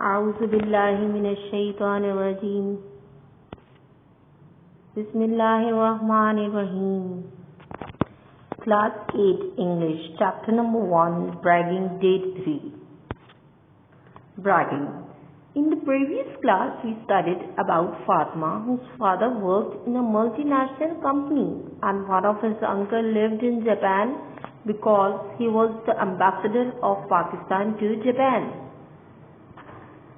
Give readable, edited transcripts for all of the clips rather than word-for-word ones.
أعوذ بالله من الشيطان الرجيم بسم الله الرحمن الرحيم Class 8 English Chapter number 1 Bragging Day 3 Bragging. In the previous class we studied about Fatma, whose father worked in a multinational company and one of his uncles lived in Japan because he was the ambassador of Pakistan to Japan.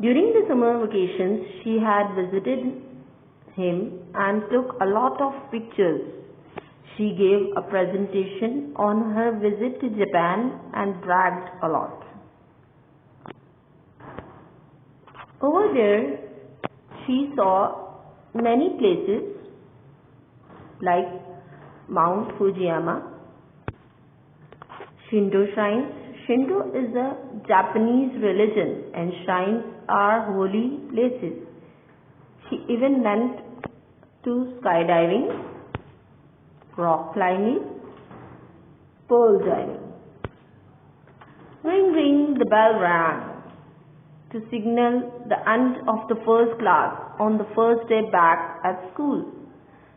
During the summer vacations, she had visited him and took a lot of pictures. She gave a presentation on her visit to Japan and bragged a lot. Over there, she saw many places like Mount Fujiyama, Shinto shrines. Shinto is a Japanese religion and shrines are holy places. She even went to skydiving, rock climbing, pearl diving. Ring ring, the bell rang to signal the end of the first class on the first day back at school.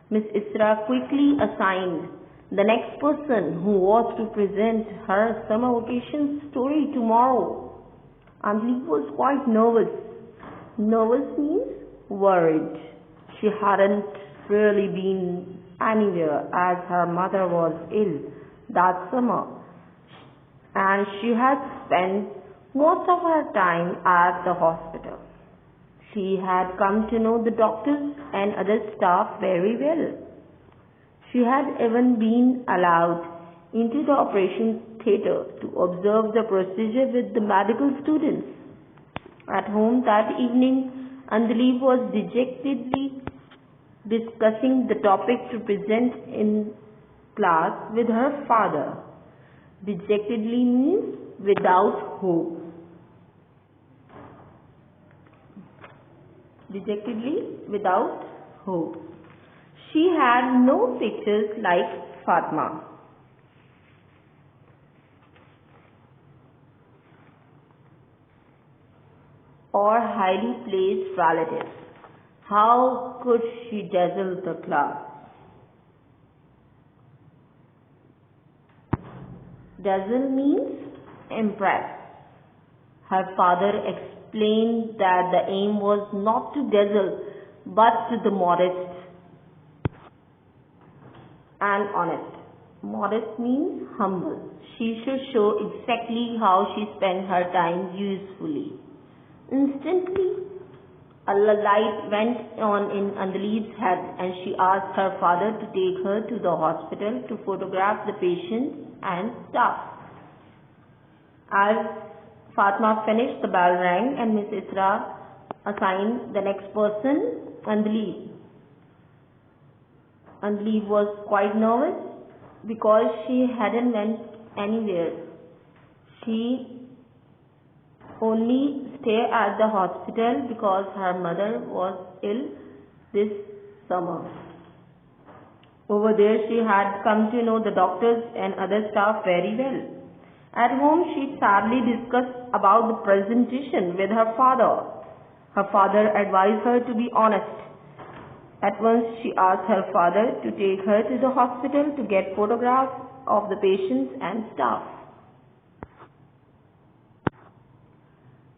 Miss Isra quickly assigned the next person who was to present her summer vacation story tomorrow. Anjali was quite nervous. Nervous means worried. She hadn't really been anywhere as her mother was ill that summer, and she had spent most of her time at the hospital. She had come to know the doctors and other staff very well. She had even been allowed into the operation theatre to observe the procedure with the medical students. At home that evening, Anjali was dejectedly discussing the topic to present in class with her father. Dejectedly means without hope. Dejectedly without hope. She had no pictures like Fatma. Or highly placed relatives. How could she dazzle the class? Dazzle means impress. Her father explained that the aim was not to dazzle but to the modest and honest. Modest means humble. She should show exactly how she spent her time usefully. Instantly, a light went on in Anjali's head and she asked her father to take her to the hospital to photograph the patients and staff. As Fatma finished, the bell rang and Miss Isra assigned the next person, Anjali. Anjali was quite nervous because she hadn't went anywhere. She only stayed at the hospital because her mother was ill this summer. Over there she had come to know the doctors and other staff very well. At home she sadly discussed about the presentation with her father. Her father advised her to be honest. At once she asked her father to take her to the hospital to get photographs of the patients and staff.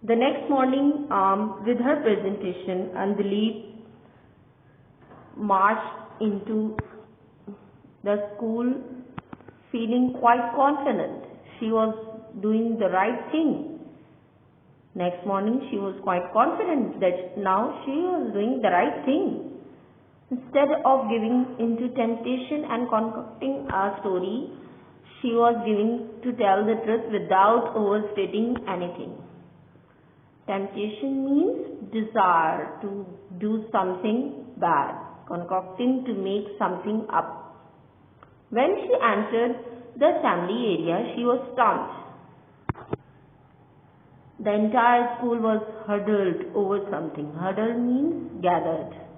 The next morning, armed with her presentation, Anjali marched into the school feeling quite confident. She was doing the right thing. Next morning, she was quite confident that now she was doing the right thing. Instead of giving into temptation and concocting a story, she was giving to tell the truth without overstating anything. Temptation means desire to do something bad, concocting to make something up. When she entered the assembly area, she was stunned. The entire school was huddled over something. Huddled means gathered.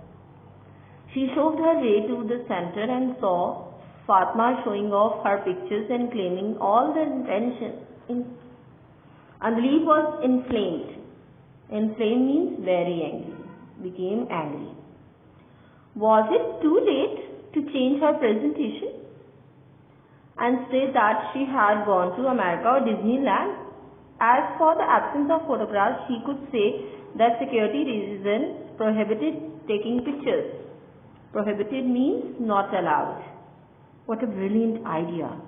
She shoved her way to the center and saw Fatma showing off her pictures and claiming all the attention. Anjali was inflamed. Inflame means very angry. Became angry. Was it too late to change her presentation and say that she had gone to America or Disneyland? As for the absence of photographs, she could say that security reasons prohibited taking pictures. Prohibited means not allowed. What a brilliant idea.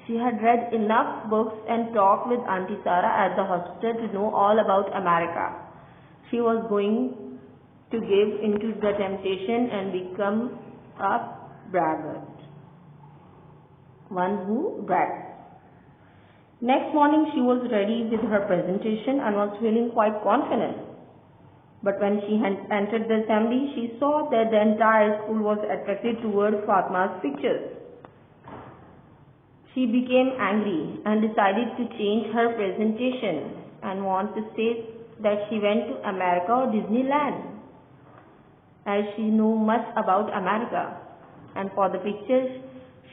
She had read enough books and talked with Auntie Sarah at the hospital to know all about America. She was going to give into the temptation and become a braggart. One who brags. Next morning she was ready with her presentation and was feeling quite confident. But when she entered the assembly, she saw that the entire school was attracted towards Fatma's pictures. She became angry and decided to change her presentation and want to say that she went to America or Disneyland, as she knew much about America. And for the pictures,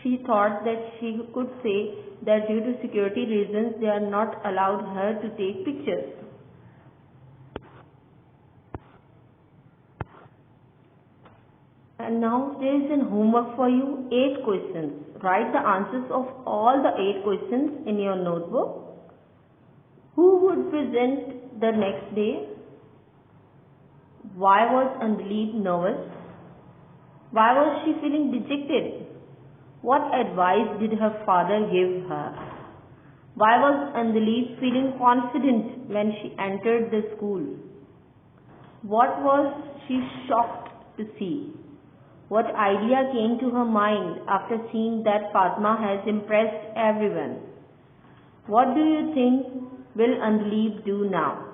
she thought that she could say that due to security reasons they are not allowed her to take pictures. And now there is an homework for you, 8 questions. Write the answers of all the 8 questions in your notebook. Who would present the next day? Why was Anjali nervous? Why was she feeling dejected? What advice did her father give her? Why was Anjali feeling confident when she entered the school? What was she shocked to see? What idea came to her mind after seeing that Fatma has impressed everyone? What do you think will Anjali do now?